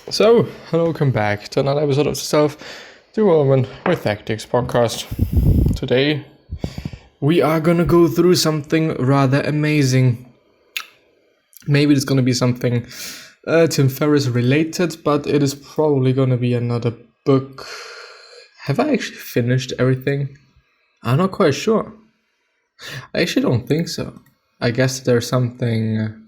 So, hello, welcome back to another episode of the Self-Development with Tactics podcast. Today, we are gonna go through something rather amazing. Maybe it's gonna be something Tim Ferriss related, but it is probably gonna be another book. Have I actually finished everything? I'm not quite sure. I actually don't think so. I guess there's something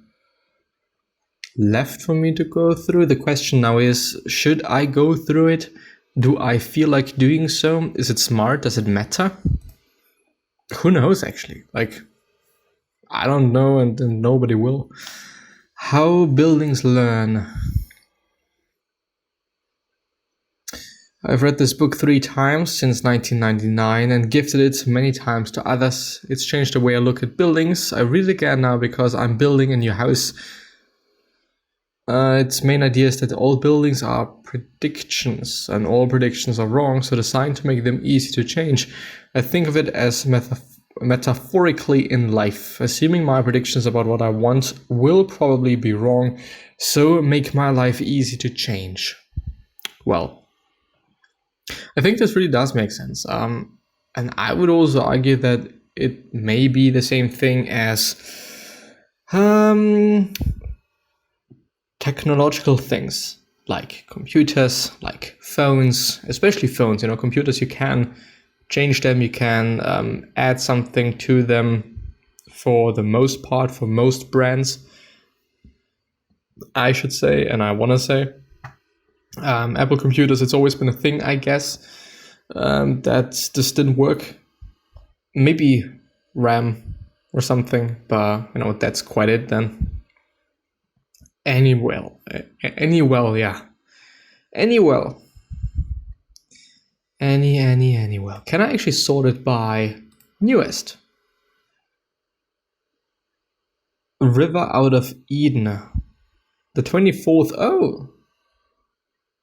left for me to go through. The question now is, should I go through it? Do I feel like doing so? Is it smart? Does it matter? Who knows, actually? I don't know, and nobody will. How buildings learn. I've read this book 3 times since 1999 and gifted it many times to others. It's changed the way I look at buildings. I read it again now because I'm building a new house. Its main idea is that all buildings are predictions, and all predictions are wrong, so designed to make them easy to change. I think of it as metaphorically in life. Assuming my predictions about what I want will probably be wrong, so make my life easy to change. Well, I think this really does make sense. And I would also argue that it may be the same thing as technological things like computers, like phones, especially phones. Computers, you can change them, you can add something to them for the most part, for most brands, I should say, and I want to say. Apple computers, it's always been a thing, I guess, that just didn't work. Maybe RAM or something, but that's quite it then. Any well. Any well. Can I actually sort it by newest? River Out of Eden. The 24th. Oh.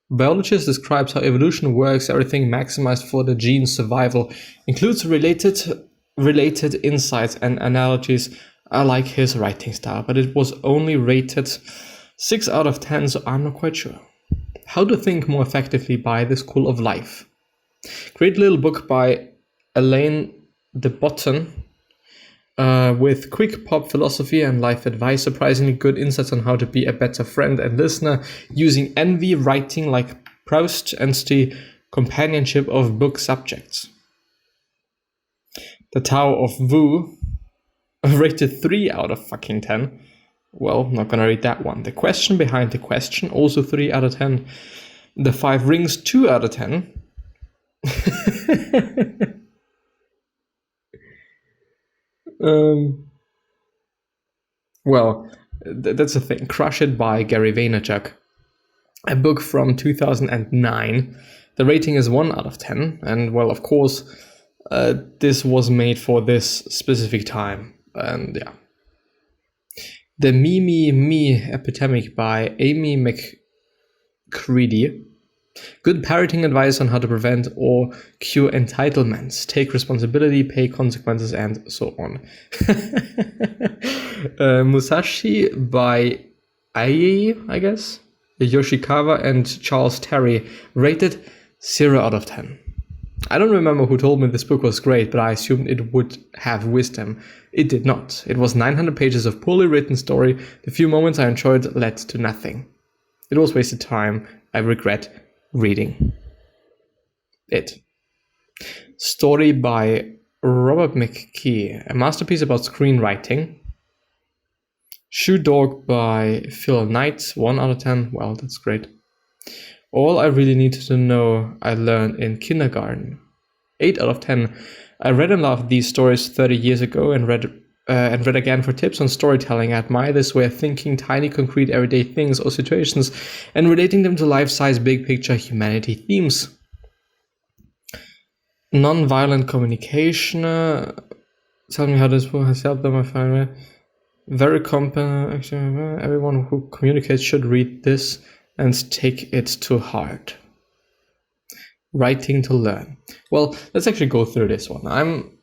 Biologist describes how evolution works, everything maximized for the gene's survival, includes related insights and analogies. I like his writing style, but it was only rated 6 out of 10, so I'm not quite sure. How to Think More Effectively by The School of Life. Great little book by Elaine de Botton with quick pop philosophy and life advice, surprisingly good insights on how to be a better friend and listener, using envy, writing like Proust, and the companionship of book subjects. The Tao of Wu, rated 3 out of fucking 10. Well, not gonna read that one. The Question Behind the Question, also 3 out of 10. The 5 Rings, 2 out of 10. That's the thing. Crush It by Gary Vaynerchuk. A book from 2009. The rating is 1 out of 10. And, well, of course, this was made for this specific time. And, yeah. The Me Epidemic by Amy McCready. Good parenting advice on how to prevent or cure entitlements, take responsibility, pay consequences, and so on. Musashi by Ai, I guess, Yoshikawa and Charles Terry, rated 0 out of 10. I don't remember who told me this book was great, but I assumed it would have wisdom. It did not. It was 900 pages of poorly written story. The few moments I enjoyed led to nothing. It was wasted time. I regret reading it. Story by Robert McKee, a masterpiece about screenwriting. Shoe Dog by Phil Knight, 1 out of 10. Well, that's great. All I Really Needed to Know I Learned in Kindergarten, 8 out of 10. I read and loved these stories 30 years ago and read again for tips on storytelling. I admire this way of thinking, tiny, concrete, everyday things or situations, and relating them to life-size, big-picture humanity themes. Non-violent communication. Tell me how this book has helped them. I find it very actually, everyone who communicates should read this and take it to heart. Writing to Learn. Well, let's actually go through this one. I'm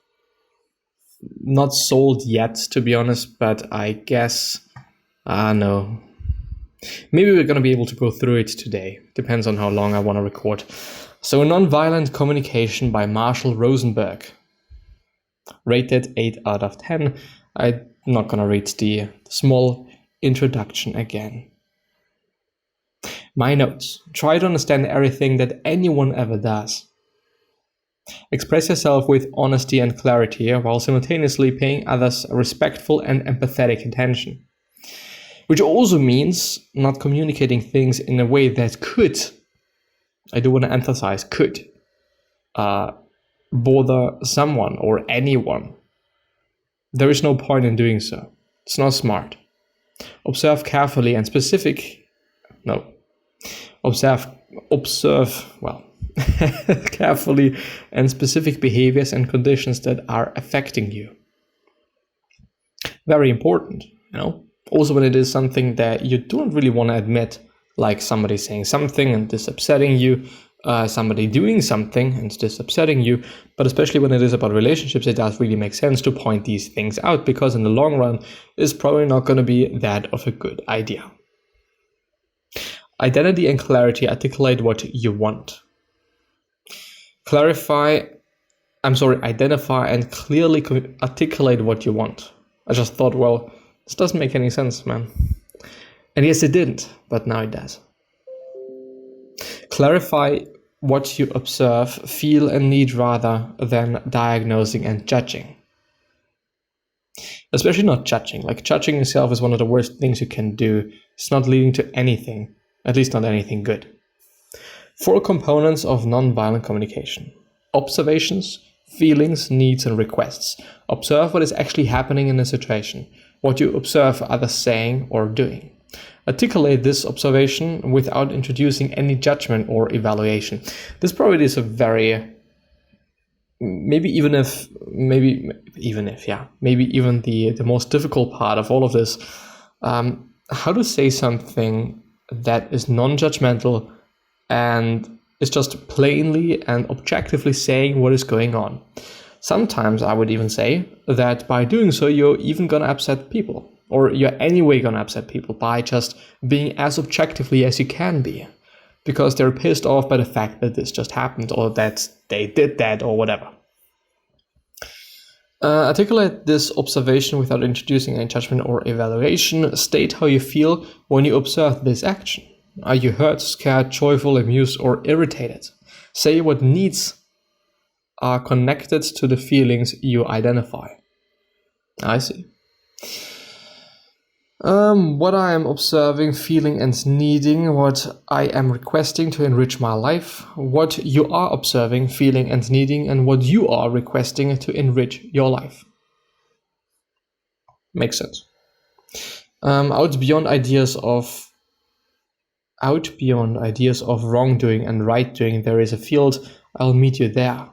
not sold yet, to be honest, but I guess, no. Maybe we're going to be able to go through it today. Depends on how long I want to record. So, Nonviolent Communication by Marshall Rosenberg. Rated 8 out of 10. I'm not going to read the small introduction again. My notes. Try to understand everything that anyone ever does. Express yourself with honesty and clarity while simultaneously paying others a respectful and empathetic attention. Which also means not communicating things in a way that could, I do want to emphasize, could bother someone or anyone. There is no point in doing so. It's not smart. Observe carefully and carefully and specific behaviors and conditions that are affecting you. Very important, Also when it is something that you don't really want to admit, like somebody saying something and this upsetting you, somebody doing something and this upsetting you, but especially when it is about relationships, it does really make sense to point these things out, because in the long run, it's probably not going to be that of a good idea. Identity and clarity. Articulate what you want. Identify and clearly articulate what you want. I just thought, well, this doesn't make any sense, man. And yes, it didn't, but now it does. Clarify what you observe, feel, and need rather than diagnosing and judging. Especially not judging. Like, judging yourself is one of the worst things you can do. It's not leading to anything, at least not anything good. 4 components of nonviolent communication. Observations, feelings, needs, and requests. Observe what is actually happening in a situation, what you observe others saying or doing. Articulate this observation without introducing any judgment or evaluation. This probably is a very, maybe even the most difficult part of all of this. How to say something that is non-judgmental and is just plainly and objectively saying what is going on. Sometimes I would even say that by doing so, you're even gonna upset people, or you're anyway gonna upset people by just being as objectively as you can be, because they're pissed off by the fact that this just happened, or that they did that, or whatever. Articulate this observation without introducing any judgment or evaluation. State how you feel when you observe this action. Are you hurt, scared, joyful, amused, or irritated? Say what needs are connected to the feelings you identify. I see. What I am observing, feeling, and needing, what I am requesting to enrich my life, what you are observing, feeling, and needing, and what you are requesting to enrich your life. Makes sense. Out beyond ideas of wrongdoing and right doing, there is a field. I'll meet you there.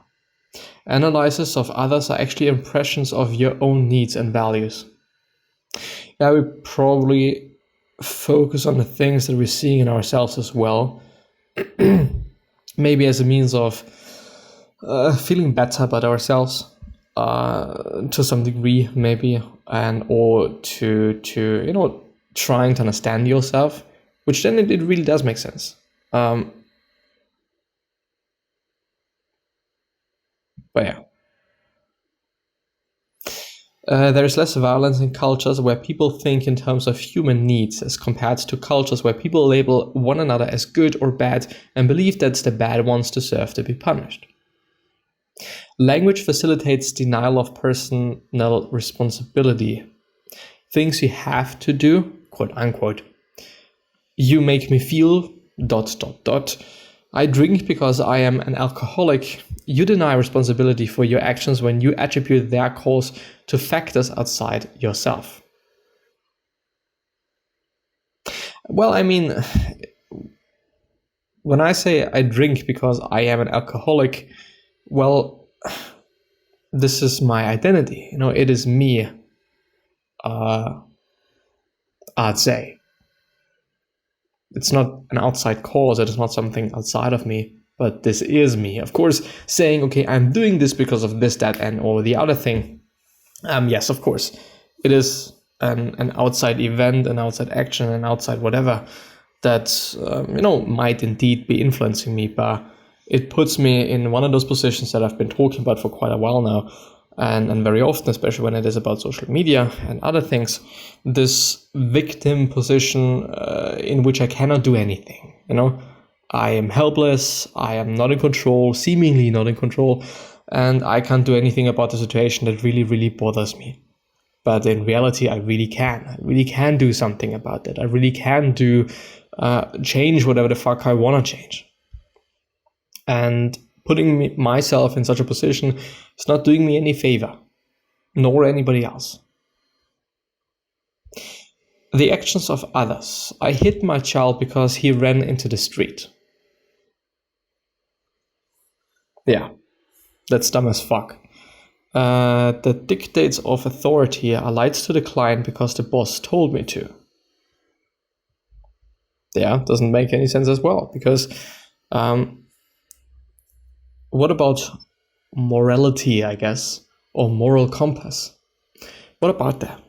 Analyses of others are actually impressions of your own needs and values. Yeah, we probably focus on the things that we're seeing in ourselves as well. Maybe as a means of feeling better about ourselves to some degree, maybe, or to trying to understand yourself, which then it really does make sense. But yeah. There is less violence in cultures where people think in terms of human needs as compared to cultures where people label one another as good or bad and believe that the bad ones deserve to be punished. Language facilitates denial of personal responsibility. Things you have to do, quote unquote. You make me feel ... I drink because I am an alcoholic. You deny responsibility for your actions when you attribute their cause to factors outside yourself. Well, I mean, when I say I drink because I am an alcoholic, well, this is my identity. It is me, I'd say. It's not an outside cause. It is not something outside of me, but this is me. Of course, saying, okay, I'm doing this because of this, that, and or the other thing. Yes, of course, it is an outside event, an outside action, an outside whatever. that, might indeed be influencing me, but it puts me in one of those positions that I've been talking about for quite a while now. And very often, especially when it is about social media and other things, this victim position in which I cannot do anything. I am helpless, I am not in control, seemingly not in control, and I can't do anything about the situation that really, really bothers me. But in reality, I really can. I really can do something about that. I really can change whatever the fuck I want to change. And putting myself in such a position is not doing me any favor, nor anybody else. The actions of others. I hit my child because he ran into the street. Yeah, that's dumb as fuck. The dictates of authority are lied to the client because the boss told me to. Yeah, doesn't make any sense as well, because what about morality, I guess, or moral compass? What about that?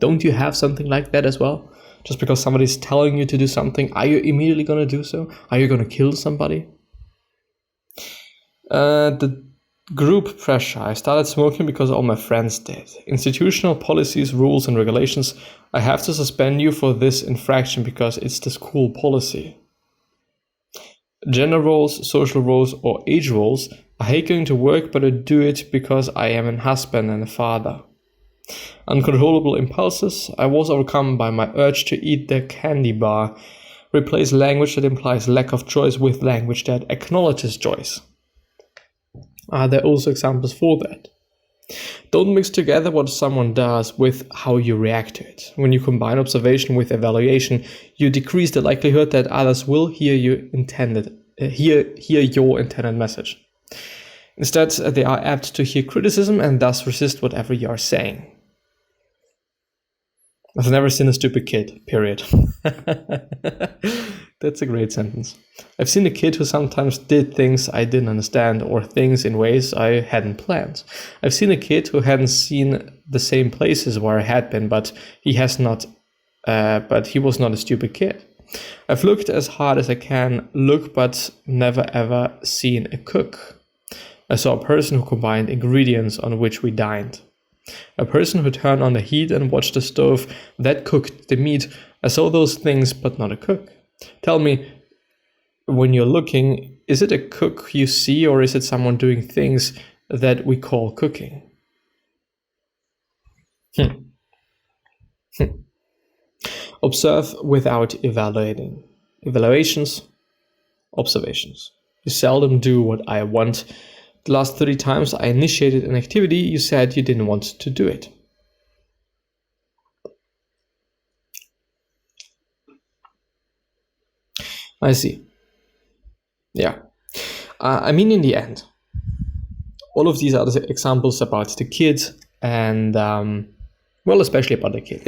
Don't you have something like that as well? Just because somebody's telling you to do something, are you immediately going to do so? Are you going to kill somebody? The group pressure. I started smoking because all my friends did. Institutional policies, rules, and regulations. I have to suspend you for this infraction because it's the school policy. Gender roles, social roles, or age roles. I hate going to work, but I do it because I am a husband and a father. Uncontrollable impulses. I was overcome by my urge to eat the candy bar. Replace language that implies lack of choice with language that acknowledges choice. Are there also examples for that? Don't mix together what someone does with how you react to it. When you combine observation with evaluation, you decrease the likelihood that others will hear your intended message. Instead, they are apt to hear criticism and thus resist whatever you are saying. I've never seen a stupid kid, period. That's a great sentence. I've seen a kid who sometimes did things I didn't understand or things in ways I hadn't planned. I've seen a kid who hadn't seen the same places where I had been, but he was not a stupid kid. I've looked as hard as I can look, but never ever seen a cook. I saw a person who combined ingredients on which we dined. A person who turned on the heat and watched the stove that cooked the meat. I saw those things, but not a cook. Tell me, when you're looking, is it a cook you see, or is it someone doing things that we call cooking? Observe without evaluating. Evaluations, observations. You seldom do what I want. The last 30 times I initiated an activity, you said you didn't want to do it. I see. Yeah. In the end, all of these are the examples about the kid and, especially about the kid,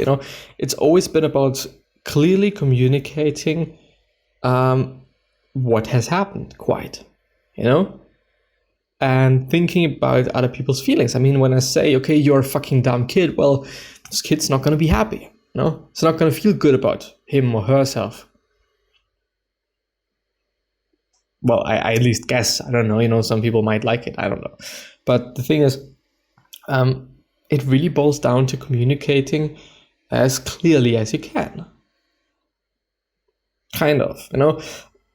it's always been about clearly communicating what has happened, and thinking about other people's feelings. When I say, okay, you're a fucking dumb kid, well, this kid's not going to be happy, It's not going to feel good about him or herself. Well, I at least guess. I don't know. Some people might like it. I don't know. But the thing is, it really boils down to communicating as clearly as you can.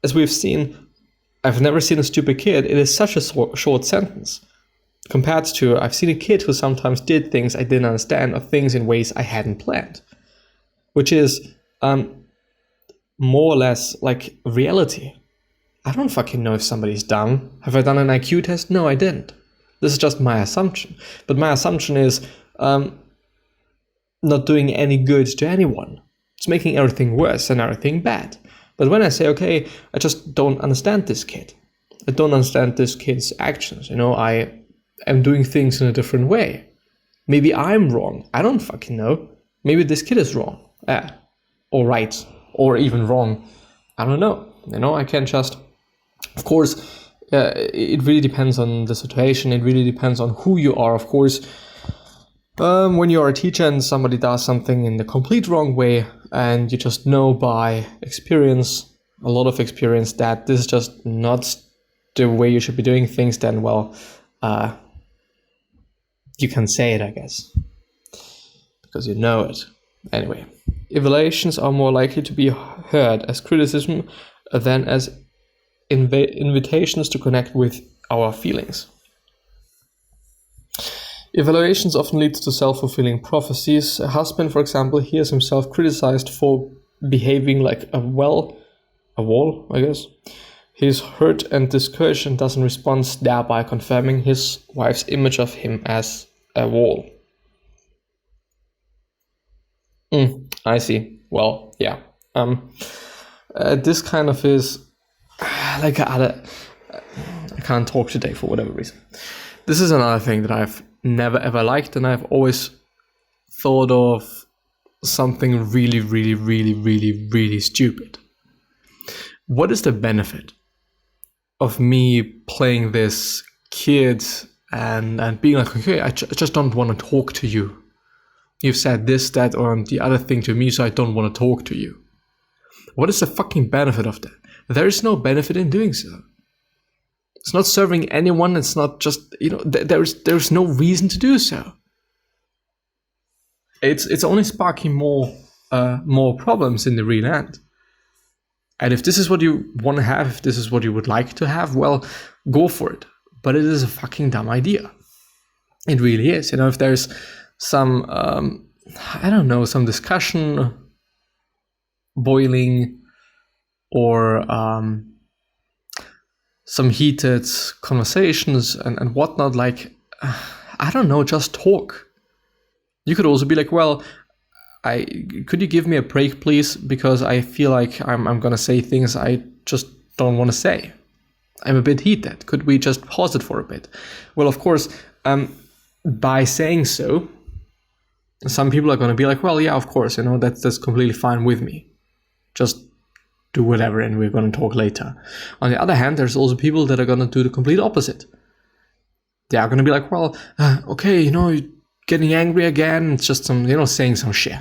As we've seen, I've never seen a stupid kid. It is such a short sentence compared to I've seen a kid who sometimes did things I didn't understand or things in ways I hadn't planned, which is more or less like reality. I don't fucking know if somebody's dumb. Have I done an IQ test? No, I didn't. This is just my assumption. But my assumption is not doing any good to anyone. It's making everything worse and everything bad. But when I say, okay, I just don't understand this kid. I don't understand this kid's actions. I am doing things in a different way. Maybe I'm wrong. I don't fucking know. Maybe this kid is wrong. Or right. Or even wrong. I don't know. I can't just... Of course, it really depends on the situation. It really depends on who you are. Of course, When you're a teacher and somebody does something in the complete wrong way, and you just know by experience, a lot of experience, that this is just not the way you should be doing things, then, well, you can say it, I guess, because you know it. Anyway, evaluations are more likely to be heard as criticism than as invitations to connect with our feelings. Evaluations often lead to self-fulfilling prophecies. A husband, for example, hears himself criticized for behaving like a wall, I guess. He's hurt and discouraged and doesn't respond, thereby confirming his wife's image of him as a wall. I see. Well, yeah. This kind of is like I can't talk today for whatever reason. This is another thing that I've never ever liked, and I've always thought of something really, really, really, really, really stupid. What is the benefit of me playing this kid and being like, okay, I just don't want to talk to you. You've said this, that, or the other thing to me, so I don't want to talk to you. What is the fucking benefit of that? There is no benefit in doing so. It's not serving anyone. It's not just, there's no reason to do so. It's only sparking more problems in the real end. And if this is what you want to have, if this is what you would like to have, well, go for it. But it is a fucking dumb idea. It really is. If there's some, some discussion boiling, or some heated conversations and whatnot, just talk. You could also be like, well, could you give me a break, please? Because I feel like I'm gonna say things I just don't want to say. I'm a bit heated. Could we just pause it for a bit? Well, of course, by saying so, some people are gonna be like, well, yeah, of course, that's completely fine with me. Just do whatever, and we're gonna talk later. On the other hand, there's also people that are gonna do the complete opposite. They are gonna be like, well, okay, you're getting angry again. It's just some, saying some shit.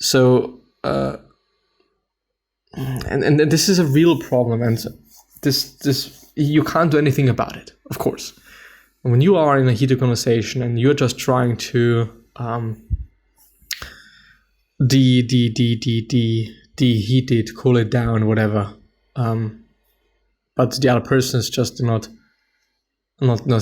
So, and this is a real problem, and this you can't do anything about it, of course. When you are in a heated conversation and you're just trying to deheat it, cool it down, whatever, but the other person is just not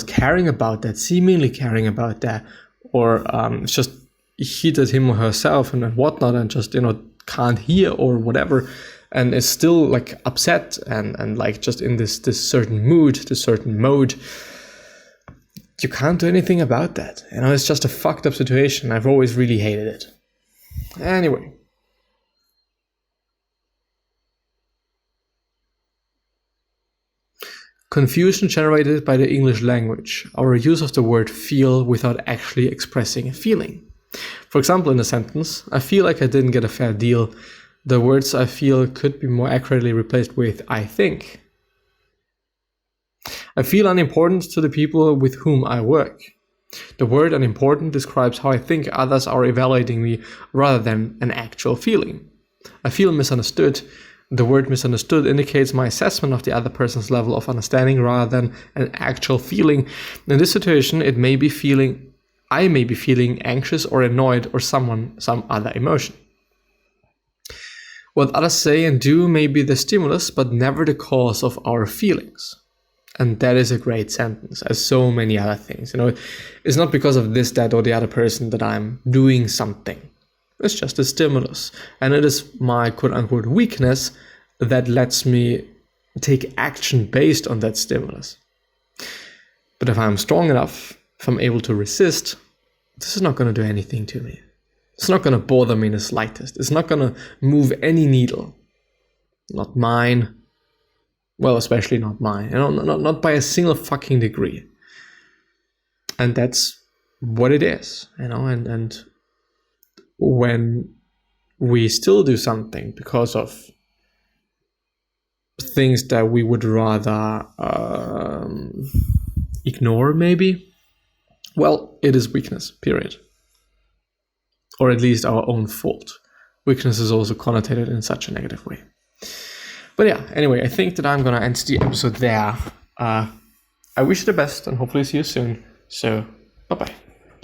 caring about that, seemingly caring about that, or it's just heated him or herself and whatnot, and just can't hear or whatever, and is still like upset and like just in this certain mood, this certain mode. You can't do anything about that. It's just a fucked up situation. I've always really hated it. Anyway. Confusion generated by the English language, our use of the word feel without actually expressing a feeling. For example, in a sentence, I feel like I didn't get a fair deal. The words I feel could be more accurately replaced with I think. I feel unimportant to the people with whom I work. The word unimportant describes how I think others are evaluating me rather than an actual feeling. I feel misunderstood. The word misunderstood indicates my assessment of the other person's level of understanding rather than an actual feeling. In this situation, I may be feeling anxious or annoyed or some other emotion. What others say and do may be the stimulus, but never the cause of our feelings. And that is a great sentence, as so many other things. It's not because of this, that, or the other person that I'm doing something. It's just a stimulus. And it is my quote-unquote weakness that lets me take action based on that stimulus. But if I'm strong enough, if I'm able to resist, this is not going to do anything to me. It's not going to bother me in the slightest. It's not going to move any needle. Not mine. Well, especially not mine. Not by a single fucking degree. And that's what it is. And when we still do something because of things that we would rather ignore, maybe, well, it is weakness, period. Or at least our own fault. Weakness is also connotated in such a negative way. But yeah, anyway, I think that I'm going to end the episode there. I wish you the best and hopefully see you soon. So, bye-bye.